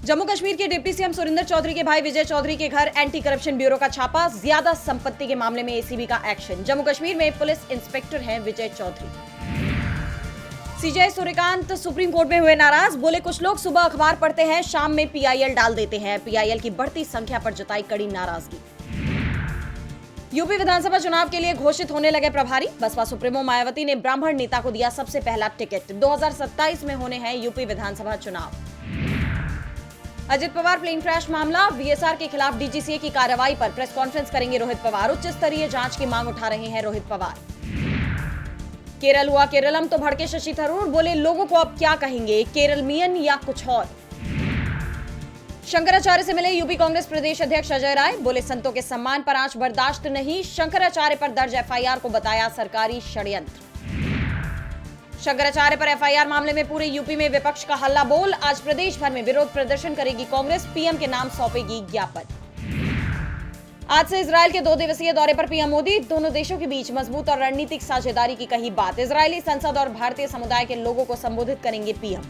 जम्मू कश्मीर के deputy CM Surinder Chaudhary के भाई विजय चौधरी के घर एंटी करप्शन ब्यूरो का छापा, ज्यादा संपत्ति के मामले में एसीबी का एक्शन। जम्मू कश्मीर में पुलिस इंस्पेक्टर हैं Vijay Chaudhary. CJI Suryakant supreme court में हुए नाराज, बोले कुछ लोग सुबह अखबार पढ़ते हैं, शाम में पीआईएल डाल देते हैं। पीआईएल की बढ़ती संख्या पर जताई कड़ी नाराजगी। यूपी विधानसभा चुनाव के लिए घोषित होने लगे प्रभारी, बसपा सुप्रीमो मायावती ने ब्राह्मण नेता को दिया सबसे पहला टिकट। 2027 में होने हैं यूपी विधानसभा चुनाव। अजित पवार प्लेन क्रैश मामला, वीएसआर के खिलाफ डीजीसीए की कार्रवाई पर प्रेस कॉन्फ्रेंस करेंगे रोहित पवार। उच्च स्तरीय जांच की मांग उठा रहे हैं रोहित पवार। केरल हुआ केरलम तो भड़के शशि थरूर, बोले लोगों को अब क्या कहेंगे, केरल मियन या कुछ और। शंकराचार्य से मिले यूपी कांग्रेस प्रदेश अध्यक्ष अजय राय, बोले संतों के सम्मान पर आंच बर्दाश्त नहीं। शंकराचार्य पर दर्ज एफआईआर को बताया सरकारी षड्यंत्र। शंकराचार्य पर एफआईआर मामले में पूरे यूपी में विपक्ष का हल्ला बोल, आज प्रदेश भर में विरोध प्रदर्शन करेगी कांग्रेस, पीएम के नाम सौंपेगी ज्ञापन। आज से इजरायल के 2 दिवसीय दौरे पर पीएम मोदी, दोनों देशों के बीच मजबूत और रणनीतिक साझेदारी की कही बात। इजरायली संसद और भारतीय समुदाय के लोगों को संबोधित करेंगे पीएम।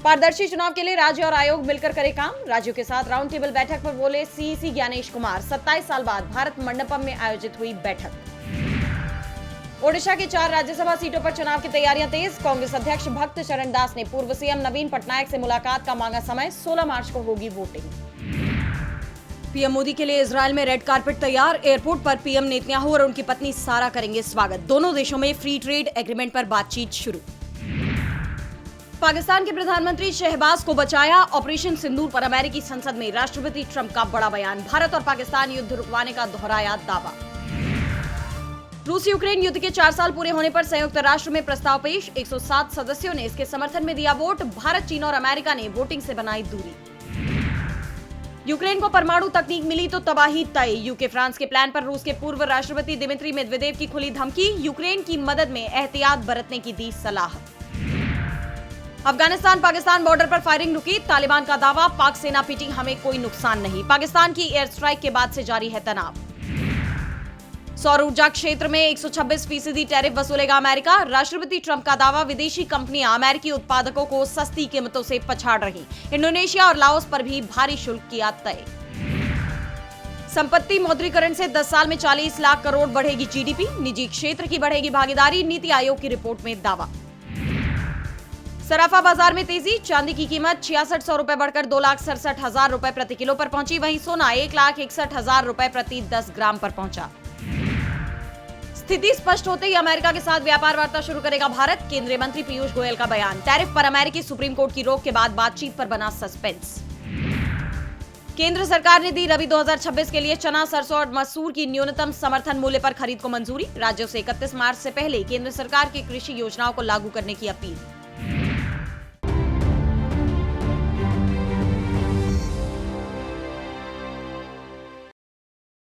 पारदर्शी चुनाव के लिए राज्य और आयोग मिलकर करे काम, राज्यों के साथ राउंड टेबल बैठक पर बोले सीईसी ज्ञानेश कुमार। 27 साल बाद भारत मंडपम में आयोजित हुई बैठक। ओडिशा के 4 राज्यसभा सीटों पर चुनाव की तैयारियां तेज, कांग्रेस अध्यक्ष भक्त चरण दास ने पूर्व सीएम नवीन पटनायक से मुलाकात का मांगा समय, 16 मार्च को होगी वोटिंग। पीएम मोदी के लिए इजरायल में रेड कारपेट तैयार, एयरपोर्ट पर पीएम नेतन्याहू और उनकी पत्नी सारा करेंगे स्वागत। दोनों देशों में फ्री ट्रेड एग्रीमेंट पर बातचीत शुरू। पाकिस्तान के प्रधानमंत्री शहबाज को बचाया, ऑपरेशन सिंदूर पर अमेरिकी संसद में राष्ट्रपति ट्रंप का बड़ा बयान, भारत और पाकिस्तान युद्ध रुकवाने का दोहराया दावा। रूस यूक्रेन युद्ध के 4 साल पूरे होने पर संयुक्त राष्ट्र में प्रस्ताव पेश, 107 सदस्यों ने इसके समर्थन में दिया वोट। भारत, चीन और अमेरिका ने वोटिंग से बनाई दूरी। यूक्रेन को परमाणु तकनीक मिली तो तबाही तय, यूके फ्रांस के प्लान पर रूस के पूर्व राष्ट्रपति दिमित्री मेदवेदेव की खुली धमकी, यूक्रेन की मदद में एहतियात बरतने की दी सलाह। अफगानिस्तान पाकिस्तान बॉर्डर पर फायरिंग रुकी, तालिबान का दावा, पाक सेना पीटी, हमें कोई नुकसान नहीं। पाकिस्तान की एयर स्ट्राइक के बाद से जारी है तनाव। सौर ऊर्जा क्षेत्र में 126% टैरिफ वसूलेगा अमेरिका, राष्ट्रपति ट्रंप का दावा, विदेशी कंपनियां अमेरिकी उत्पादकों को सस्ती कीमतों से पछाड़ रही। इंडोनेशिया और लाओस पर भी भारी शुल्क किया तय। संपत्ति मौद्रीकरण से 10 साल में 40 लाख करोड़ बढ़ेगी जीडीपी, निजी क्षेत्र की बढ़ेगी भागीदारी, नीति आयोग की रिपोर्ट में दावा। सराफा बाजार में तेजी, चांदी की कीमत 6600 रुपए बढ़कर 2,67,000 रुपए प्रति किलो पर पहुंची, वहीं सोना 1,61,000 रुपए प्रति 10 ग्राम पर पहुंचा। स्थिति स्पष्ट होते ही अमेरिका के साथ व्यापार वार्ता शुरू करेगा भारत, केंद्रीय मंत्री पीयूष गोयल का बयान। टैरिफ पर अमेरिकी सुप्रीम कोर्ट की रोक के बाद बातचीत पर बना सस्पेंस। केंद्र सरकार ने दी रबी 2026 के लिए चना, सरसों और मसूर की न्यूनतम समर्थन मूल्य पर खरीद को मंजूरी, राज्यों से 31 मार्च से पहले केंद्र सरकार की कृषि योजनाओं को लागू करने की अपील।